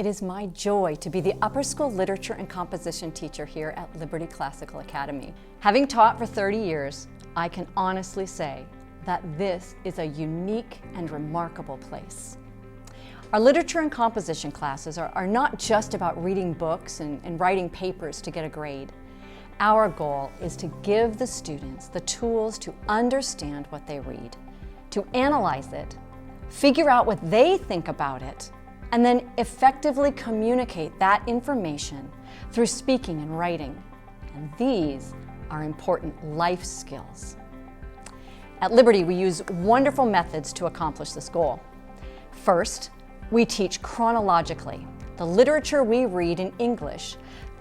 It is my joy to be the upper school literature and composition teacher here at Liberty Classical Academy. Having taught for 30 years, I can honestly say that this is a unique and remarkable place. Our literature and composition classes are not just about reading books and writing papers to get a grade. Our goal is to give the students the tools to understand what they read, to analyze it, figure out what they think about it, and then effectively communicate that information through speaking and writing. And these are important life skills. At Liberty, we use wonderful methods to accomplish this goal. First, we teach chronologically. The literature we read in English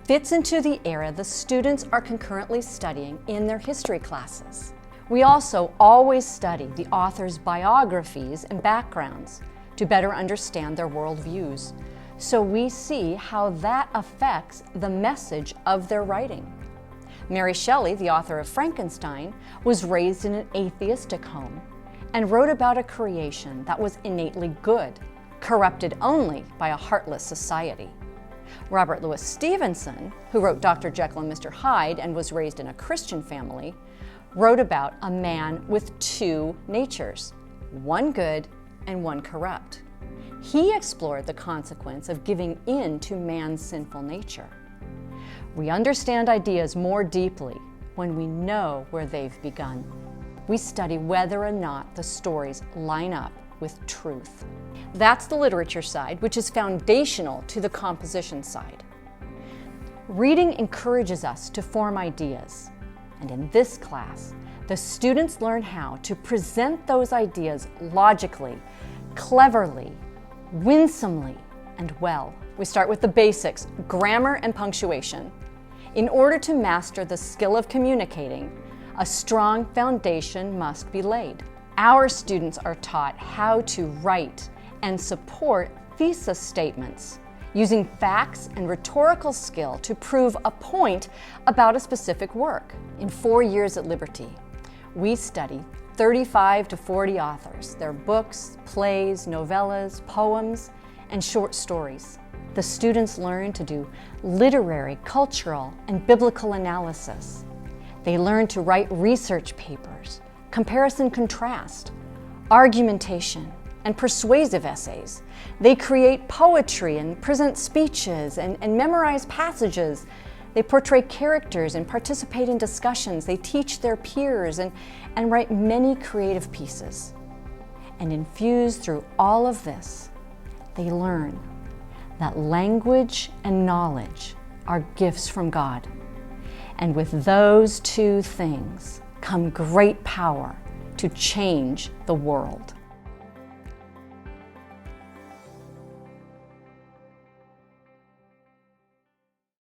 fits into the era the students are concurrently studying in their history classes. We also always study the author's biographies and backgrounds to better understand their worldviews, so we see how that affects the message of their writing. Mary Shelley, the author of Frankenstein, was raised in an atheistic home and wrote about a creation that was innately good, corrupted only by a heartless society. Robert Louis Stevenson, who wrote Dr. Jekyll and Mr. Hyde and was raised in a Christian family, wrote about a man with two natures, one good and one corrupt. He explored the consequence of giving in to man's sinful nature. We understand ideas more deeply when we know where they've begun. We study whether or not the stories line up with truth. That's the literature side, which is foundational to the composition side. Reading encourages us to form ideas, and in this class, the students learn how to present those ideas logically, cleverly, winsomely, and well. We start with the basics, grammar and punctuation. In order to master the skill of communicating, a strong foundation must be laid. Our students are taught how to write and support thesis statements, using facts and rhetorical skill to prove a point about a specific work. In 4 years at Liberty, we study 35 to 40 authors, their books, plays, novellas, poems, and short stories. The students learn to do literary, cultural, and biblical analysis. They learn to write research papers, comparison contrast, argumentation, and persuasive essays. They create poetry and present speeches and memorize passages. They portray characters and participate in discussions. They teach their peers and write many creative pieces. And infused through all of this, they learn that language and knowledge are gifts from God. And with those two things come great power to change the world.